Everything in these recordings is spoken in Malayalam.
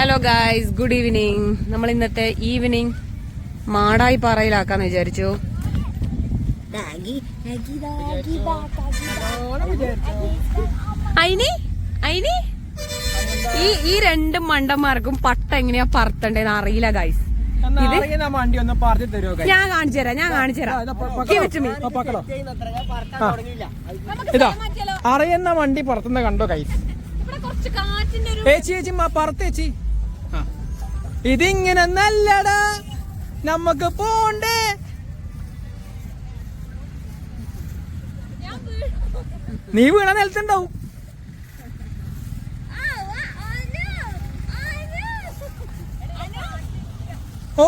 Hello guys, good evening. നമ്മൾ ഇന്നത്തെ ഈവനിങ് മാടായി പാറയിലാക്കാന്ന് വിചാരിച്ചു. ഈ രണ്ട് മണ്ടന്മാർക്കും പട്ട എങ്ങനെയാ പറത്തണ്ടേന്ന് അറിയില്ല ഗായ്സ്. ഞാൻ കാണിച്ചു തരാം. അറിയുന്ന വണ്ടി പറത്തുന്ന കണ്ടോ ഗൈസ്? ചേച്ചി പറത്തേച്ചി, ഇതിങ്ങനെ നല്ലടാ, നമ്മക്ക് പോണ്ടേ. നീ വീണ നിലത്തുണ്ടാവും. ഓ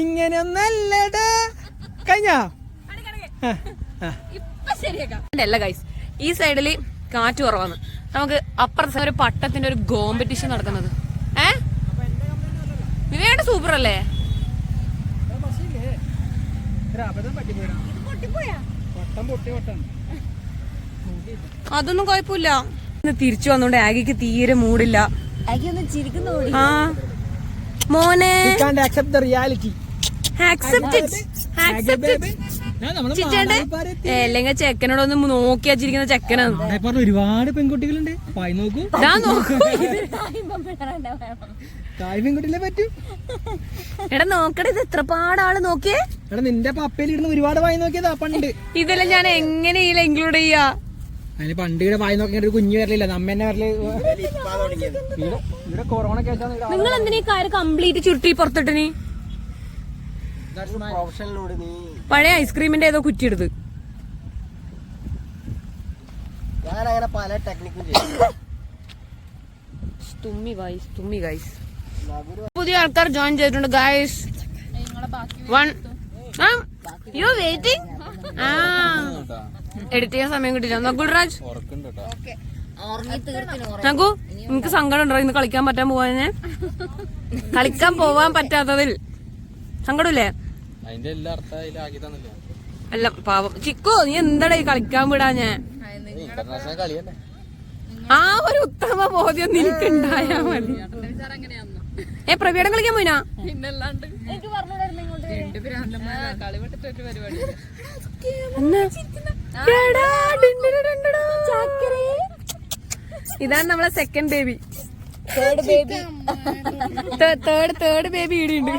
ഇങ്ങനെ നല്ലടാ. കഴിഞ്ഞ അല്ല ഗൈസ്, ഈ സൈഡില് കാറ്റ് കുറവാണ്. നമുക്ക് അപ്പുറത്തെ ഒരു പട്ടത്തിന്റെ ഒരു കോമ്പറ്റീഷൻ നടക്കുന്നത്. വിവേകന്റെ സൂപ്പർ അല്ലേ? അതൊന്നും കുഴപ്പമില്ല. തിരിച്ചു വന്നോണ്ട് ആഗിക്ക് തീരെ മൂടില്ല. ആ മോനെ, അല്ലെങ്കിൽ ചെക്കനോടൊന്ന് നോക്കി വച്ചിരിക്കുന്ന ചെക്കനാണ്. ഒരുപാട് പെൺകുട്ടികളുണ്ട്. നോക്കൂ, പെൺകുട്ടികളെ പറ്റൂ. എടാ നോക്കട, ഇത് എത്ര പാടാള് നോക്കിയേ. എടാ നിന്റെ പപ്പയിലിരുന്ന് ഒരുപാട് വായി നോക്കിയതാ പണ്ട്. ഇതെല്ലാം ഞാൻ എങ്ങനെ ഇൻക്ലൂഡ് ചെയ്യാ? അതിന് പണ്ട് ഇവിടെ വായി നോക്കിയ ഒരു കുഞ്ഞു വരലില്ല, നമ്മ തന്നെ വരല്. ഇവിടെ കൊറോണ കേസാണ്. നിങ്ങൾ എന്തിനാ കാര്യം കംപ്ലീറ്റ് ചുരുട്ടി പുറത്തിട്ടിനി? പഴയ ഐസ്ക്രീമിന്റെ ഏതോ കുറ്റിയെടുത്ത്. പുതിയ ആൾക്കാർ ജോയിൻ ചെയ്തിട്ടുണ്ട് ഗൈസ്. എഡിറ്റ് ചെയ്യാൻ സമയം കിട്ടില്ല. ഗുഡ്രാജ് നോക്കൂ, നിങ്ങക്ക് സങ്കടം ഉണ്ടോ ഇന്ന് കളിക്കാൻ പറ്റാൻ പോവാനെ? കളിക്കാൻ പോവാൻ പറ്റാത്തതിൽ സങ്കടമില്ലേ? അല്ല പാവം ചിക്കു, നീ എന്താടാ ഈ കളിക്കാൻ വിടാ? ഞാൻ ആ ഒരു ഉത്തമ ബോധ്യം നിനക്കുണ്ടായാ മതി. പ്രവീടം കളിക്കാൻ പോയിനാ? ഇതാണ് നമ്മളെ സെക്കൻഡ് ബേബി. തേർഡ് ബേബി ഇടിയുണ്ട്.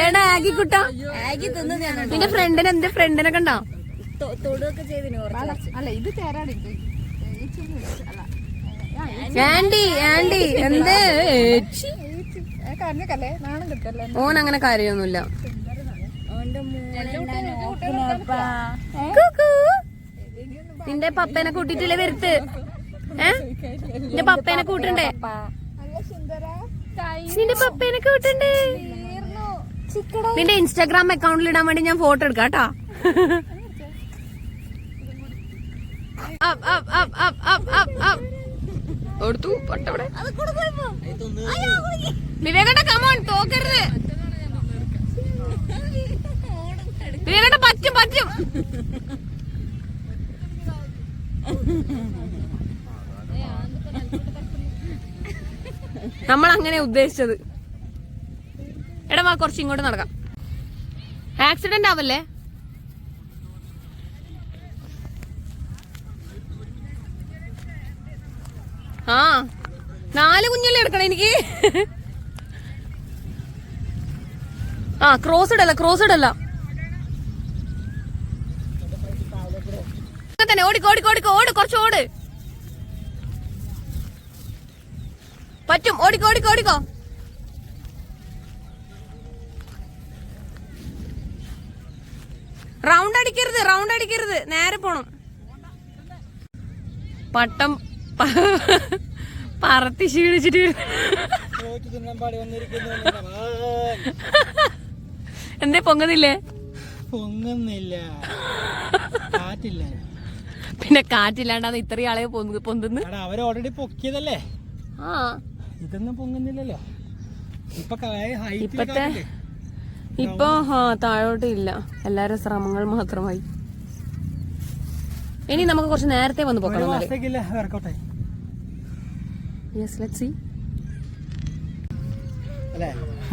ഏടാ ആഗി കുട്ട, നിന്റെ ഫ്രണ്ടിനെ എന്റെ ഫ്രണ്ടിനെ കണ്ടോ? ആന്റി ആന്റി എന്തേ? ഓൻ അങ്ങനെ കാര്യമൊന്നുമില്ല. നിന്റെ പപ്പേനെ കൂട്ടിട്ടില്ലേ വരുത്ത്? നിന്റെ പപ്പേനെ കൂട്ടണ്ടേ? നിന്റെ പപ്പേനെ കൂട്ടണ്ടേ? നിന്റെ ഇൻസ്റ്റാഗ്രാം അക്കൗണ്ടിൽ ഇടാൻ വേണ്ടി ഞാൻ ഫോട്ടോ എടുക്കാം കേട്ടാ. വിവേകട്ട കമോൺ, തോക്കരുത് വിവേകട്ട. പറ്റും പറ്റും. നമ്മൾ അങ്ങനെ ഉദ്ദേശിച്ചത്. എടാ വാ, കുറച്ച് ഇങ്ങോട്ട് നടക്കാം. ആക്സിഡന്റ് ആവല്ലേ? ആ 4 കുഞ്ഞല്ലേ എടുക്കണം എനിക്ക്. ആ ക്രോസ് ഇടല്ല. തന്നെ ഓടിക്കോ, കുറച്ച് ഓട്. പറ്റും, ഓടിക്കോ. റൗണ്ട് അടിക്കരുത്, നേരെ പോണം. പട്ടം പറത്തി ക്ഷീണിച്ചിട്ട് എന്തേ പൊങ്ങുന്നില്ല? പിന്നെ കാറ്റില്ലാണ്ടാന്ന് ഇത്രയും ആളെ പൊന്തുന്നു. അവർ ഓൾറെഡി പൊക്കിയതല്ലേ. ആ ഇതൊന്നും പൊങ്ങുന്നില്ലല്ലോ ഇപ്പത്തെ. ഇപ്പൊ താഴോട്ട് ഇല്ല, എല്ലാരും ശ്രമങ്ങൾ മാത്രമായി. ഇനി നമുക്ക് കുറച്ച് നേരത്തെ വന്ന് പോക്കണം. വർക്കൗട്ടായി യെസ് ലെറ്റ്സ് സീ.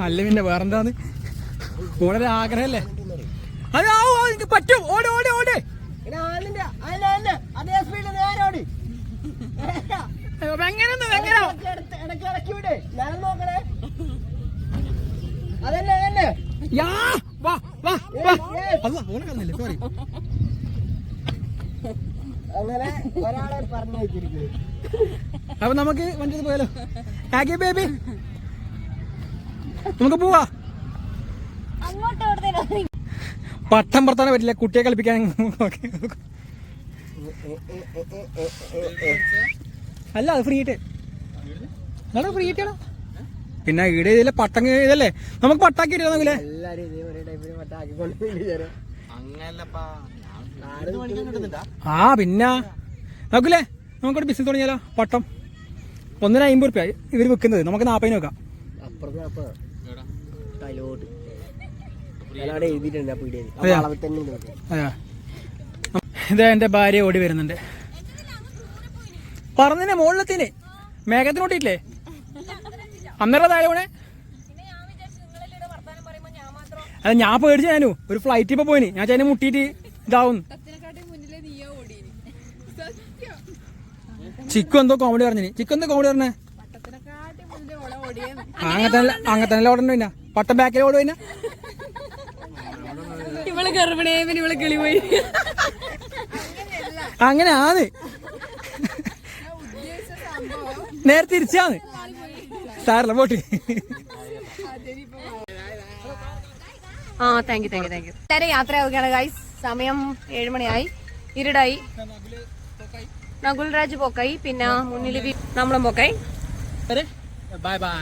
അല്ല പിന്നെ വേറെന്താന്ന് കൂടുതൽ ആഗ്രഹല്ലേ? അത് എനിക്ക് പറ്റും. ഓട് ഓട് ഓട്. സോറി. അപ്പൊ നമുക്ക് വണ്ടി പോയാലോ? ആകെ ബേബി നമുക്ക് പോവാ. പട്ടം പറത്താൻ പറ്റില്ല, കുട്ടിയെ കളിപ്പിക്കാൻ. അല്ല അത് ഫ്രീ ആയിട്ട് ഫ്രീ ആയിട്ടാണോ? പിന്നെ ഈടെ ഇതിലെ പട്ടം ഇതല്ലേ നമുക്ക് പട്ടാക്കി ഇരിക്കണമെങ്കിലേ. പിന്നെ നോക്കില്ലേ, നമുക്കൊരു ബിസിനസ് തുടങ്ങിയാലോ? പട്ടം 150 റുപ്യ ഇവര് വെക്കുന്നത്, നമുക്ക് 40 വെക്കാം. ഇതാ എന്റെ ഭാര്യ ഓടി വരുന്നുണ്ട്. പറഞ്ഞിനെ മുകളിലെത്തിന് മേഘത്തിനോട്ടില്ലേ അന്നേരം താഴെ പോണേ. അല്ല ഞാൻ പേടിച്ചു. ഞാനു ഒരു ഫ്ലൈറ്റ് ഇപ്പൊ പോയിന്, ഞാൻ ചേനെ മുട്ടിയിട്ട് ഇതാവുന്നു. ചിക്കു എന്തോ കോമഡി പറഞ്ഞിന്. ചിക്കു എന്തോ കോമഡി പറഞ്ഞേ? അങ്ങനത്തെ ഓടണ്ട. പിന്നെ പട്ടം ബാക്കിൽ ഓടുക. പിന്നെ ഇവള് ഗർഭിണിയായി ഇവള് കിളി പോയി. അങ്ങനെ ആണ്, നേരെ തിരിച്ചാണ്. സാറല്ല പോട്ട്. Thank you. നേരെ യാത്രയാവുകയാണ് ഗൈസ്. സമയം 7 മണിയായി, ഇരുടായി. നകുൽ രാജ് പോക്കായി, പിന്നെ മുന്നിൽ നമ്മളും പോക്കായി. Bye bye.